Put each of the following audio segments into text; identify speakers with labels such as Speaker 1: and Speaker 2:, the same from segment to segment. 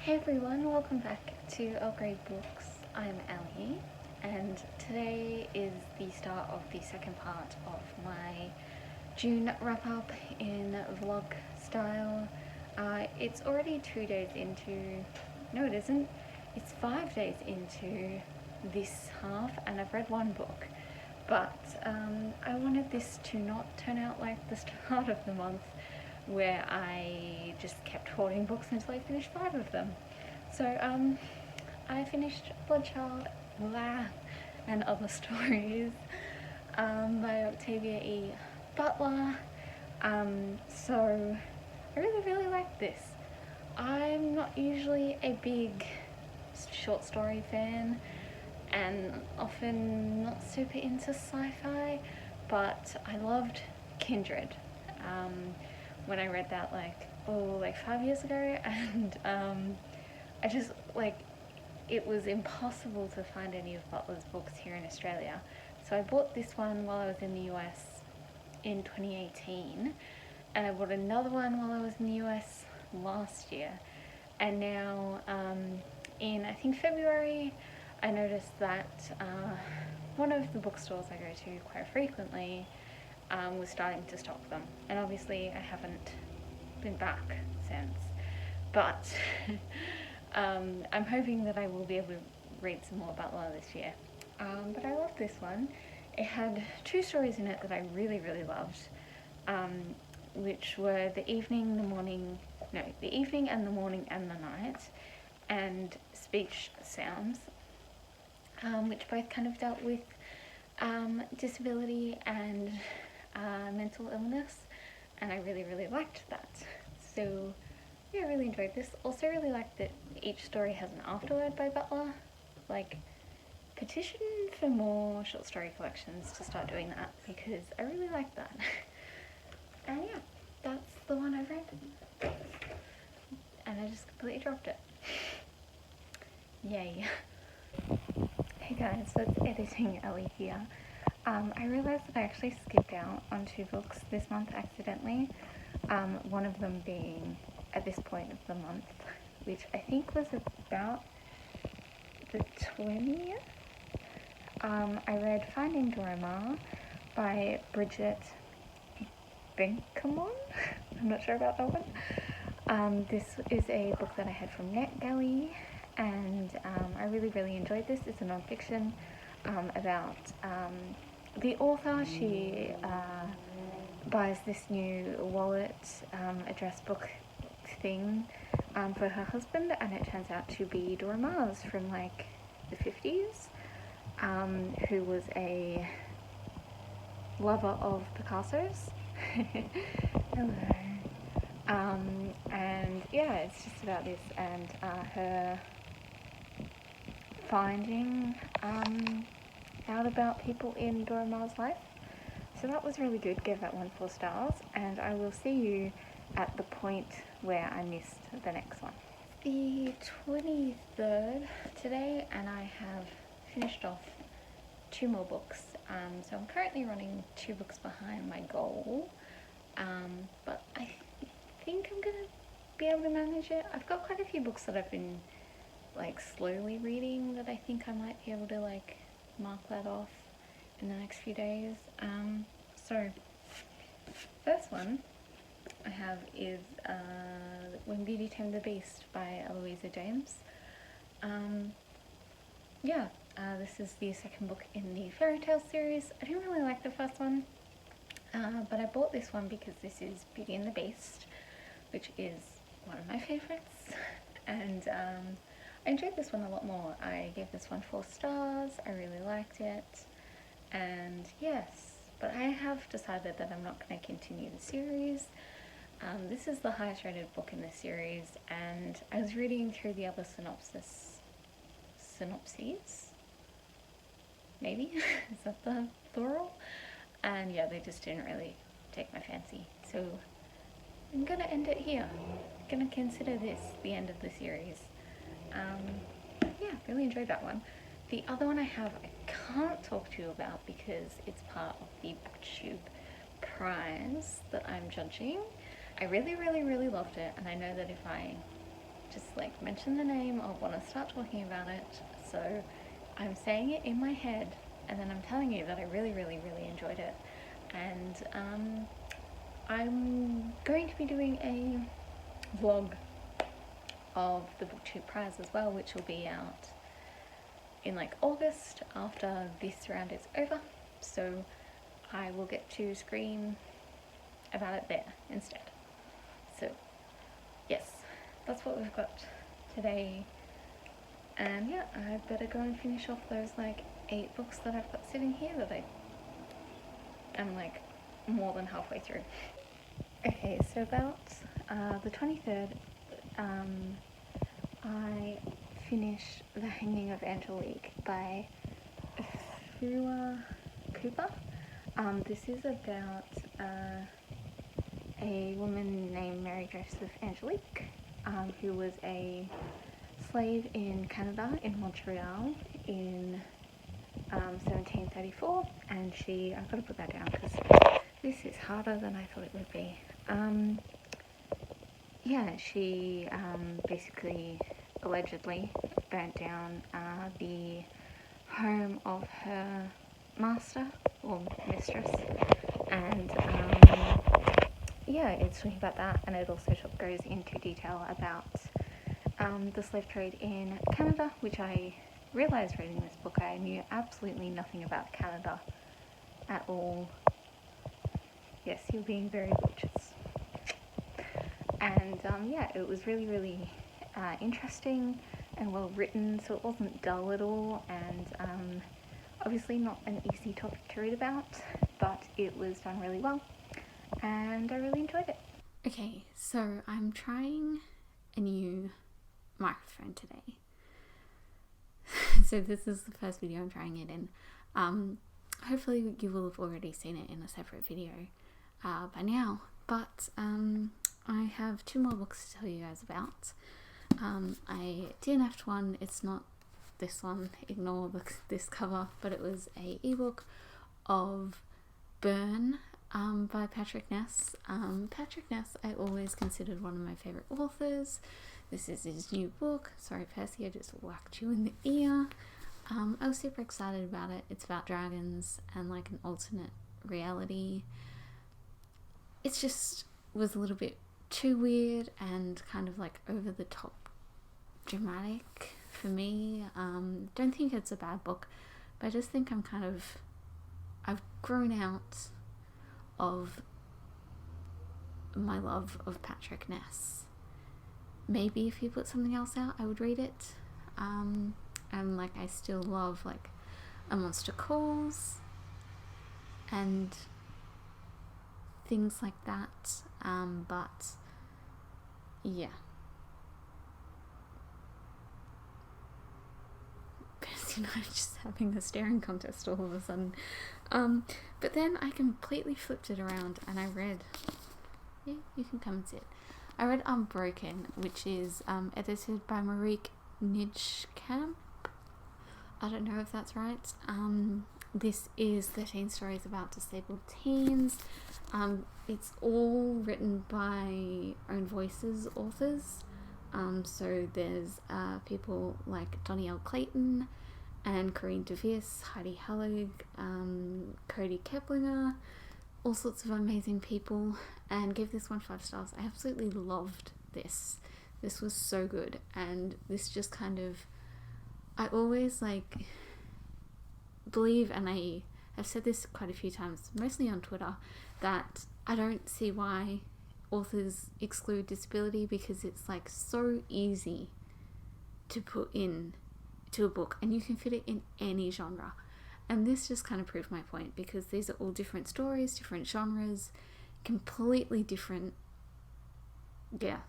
Speaker 1: Hey everyone, welcome back to Upgrade Books. I'm Ali, and today is the start of the second part of my June wrap up in Vlogstyle. It's already 2 days into, no it isn't, it's 5 days into this half, and I've read one book, but I wanted this to not turn out like the start of the month where I just kept hoarding books until I finished 5 of them. So I finished Bloodchild and Other Stories by Octavia E. Butler. So I really like this. I'm not usually a big short story fan and often not super into sci-fi, but I loved Kindred when I read that like 5 years ago, and I just it was impossible to find any of Butler's books here in Australia, so I bought this one while I was in the US in 2018, and I bought another one while I was in the US last year, and now in I think February I noticed that one of the bookstores I go to quite frequently was starting to stock them, and obviously I haven't been back since, but I'm hoping that I will be able to read some more Butler this year. But I love this one. It had 2 stories in it that I really loved, which were The Evening, the Morning, no, The Evening and the Morning and the Night, and Speech Sounds, which both kind of dealt with disability and mental illness, and I really liked that. So yeah, I really enjoyed this. Also really liked that each story has an afterword by Butler. Like, petition for more short story collections to start doing that, because I really like that. And yeah, that's the one I read. And I just completely dropped it. Yay. Hey guys, so it's Editing Ellie here. I realised that I actually skipped out on 2 books this month accidentally, one of them being at this point of the month, which I think was about the 20th. I read Finding Dorima by Bridget Benkamon. I'm not sure about that one. This is a book that I had from NetGalley, and I really enjoyed this. It's a non-fiction about the author. She buys this new wallet address book thing for her husband, and it turns out to be Dorima's from like the 50s, who was a lover of Picasso's. Hello. And yeah, it's just about this and her finding out about people in Dorima's life. So that was really good, gave that one 4 stars, and I will see you at the point where I missed the next one. The 23rd today, and I have finished off 2 more books. So I'm currently running 2 books behind my goal, but I think I'm gonna be able to manage it. I've got quite a few books that I've been like slowly reading that I think I might be able to like mark that off in the next few days. So first one I have is When Beauty Tamed the Beast by Eloisa James. This is the second book in the fairy tale series. I didn't really like the first one, but I bought this one because this is Beauty and the Beast, which is one of my favourites, and I enjoyed this one a lot more. I gave this one 4 stars, I really liked it, and yes, but I have decided that I'm not going to continue the series. This is the highest rated book in the series, and I was reading through the other synopses, maybe? Is that the plural? And yeah, they just didn't really take my fancy, so I'm gonna end it here. I'm gonna consider this the end of the series. Yeah, really enjoyed that one. The other one I have, I can't talk to you about because it's part of the BookTube prize that I'm judging. I really loved it, and I know that if I just like mention the name, I'll want to start talking about it. So I'm saying it in my head, and then I'm telling you that I really, really, really enjoyed it. And I'm going to be doing a vlog of the BookTube prize as well, which will be out in like August after this round is over. So I will get to scream about it there instead. So yes, that's what we've got today. And yeah, I better go and finish off those like 8 books that I've got sitting here that I am like more than halfway through. Okay, so about the 23rd, I finished The Hanging of Angelique by Cooper. This is about a woman named Mary Joseph Angelique, who was a slave in Canada, in Montreal, in 1734, and I've got to put that down because this is harder than I thought it would be. Yeah, she basically allegedly burnt down the home of her master or mistress, and yeah, it's talking about that, and it also goes into detail about the slave trade in Canada, which I realised reading this book I knew absolutely nothing about Canada at all. Yes, you're being very gorgeous. And yeah, it was really, really interesting and well written, so it wasn't dull at all, and obviously not an easy topic to read about, but it was done really well, and I really enjoyed it. Okay, so I'm trying a new microphone today. So this is the first video I'm trying it in. Hopefully you will have already seen it in a separate video by now, but I have 2 more books to tell you guys about. I DNF'd one. It's not this one, ignore this cover, but it was a ebook of Burn by Patrick Ness. Patrick Ness I always considered one of my favourite authors. This is his new book. Sorry Percy, I just whacked you in the ear. I was super excited about it. It's about dragons and like an alternate reality. It just was a little bit too weird and kind of like over the top dramatic for me. Don't think it's a bad book, but I just think I've grown out of my love of Patrick Ness. Maybe if he put something else out, I would read it. And like I still love like A Monster Calls and things like that. But yeah. Percy and I are just having a staring contest all of a sudden. But then I completely flipped it around and I read, yeah, you can come and sit. I read Unbroken, which is edited by Marieke Nijkamp. I don't know if that's right. This is 13 stories about disabled teens. It's all written by Own Voices authors. So there's people like Donielle Clayton and Corinne DeVis, Heidi Hellig, Cody Keplinger, all sorts of amazing people, and give this one 5 stars. I absolutely loved this. This was so good, and this just kind of, I always like believe, and I have said this quite a few times, mostly on Twitter, that I don't see why authors exclude disability, because it's like so easy to put in to a book and you can fit it in any genre. And this just kind of proved my point, because these are all different stories, different genres, completely different,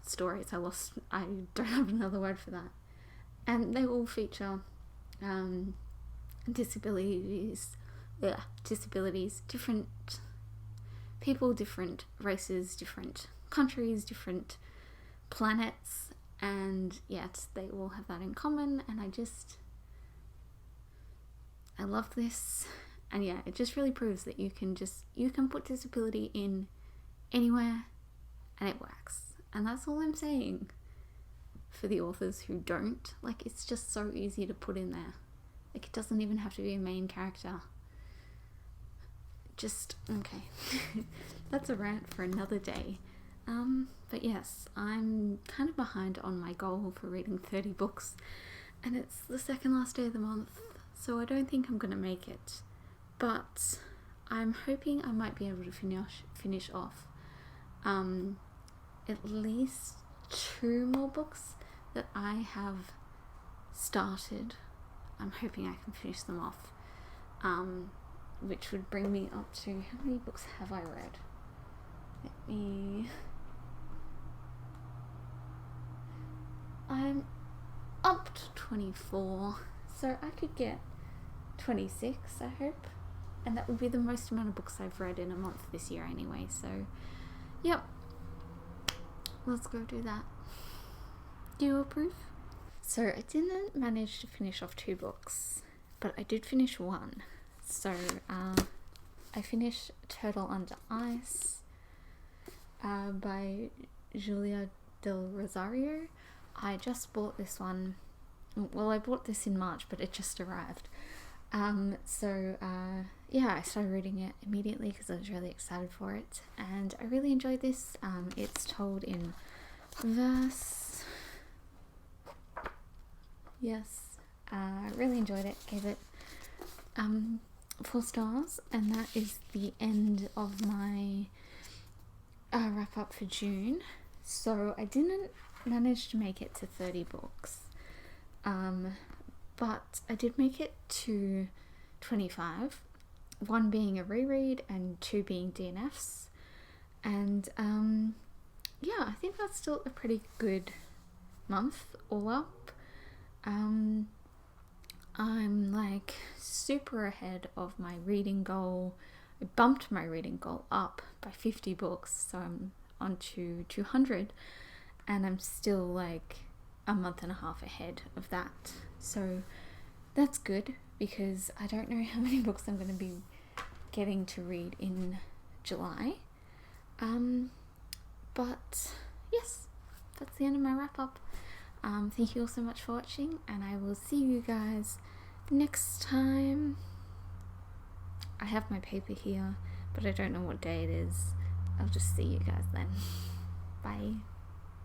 Speaker 1: stories. I don't have another word for that. And they all feature disabilities, different people, different races, different countries, different planets, and yet they all have that in common. And I love this, and yeah, it just really proves that you can put disability in anywhere and it works. And that's all I'm saying. for the authors who don't. Like, it's just so easy to put in there. Like, it doesn't even have to be a main character. Just, okay. That's a rant for another day. But yes, I'm kind of behind on my goal for reading 30 books, and it's the second last day of the month, so I don't think I'm gonna make it. But I'm hoping I might be able to finish off at least 2 more books that I have started. I'm hoping I can finish them off, which would bring me up to, how many books have I read? I'm up to 24, so I could get 26, I hope, and that would be the most amount of books I've read in a month this year anyway, so yep, let's go do that. Do you approve? So I didn't manage to finish off 2 books, but I did finish 1. So I finished Turtle Under Ice by Julia Del Rosario. I just bought this one, well, I bought this in March, but it just arrived. Yeah, I started reading it immediately because I was really excited for it, and I really enjoyed this. It's told in verse. Yes, I really enjoyed it, gave it 4 stars, and that is the end of my wrap up for June. So I didn't manage to make it to 30 books, but I did make it to 25, 1 being a reread and 2 being DNFs, and yeah, I think that's still a pretty good month all up. I'm like super ahead of my reading goal. I bumped my reading goal up by 50 books, so I'm on to 200, and I'm still like a month and a half ahead of that, so that's good because I don't know how many books I'm going to be getting to read in July. But yes, that's the end of my wrap up. Thank you all so much for watching, and I will see you guys next time. I have my paper here, but I don't know what day it is. I'll just see you guys then. Bye.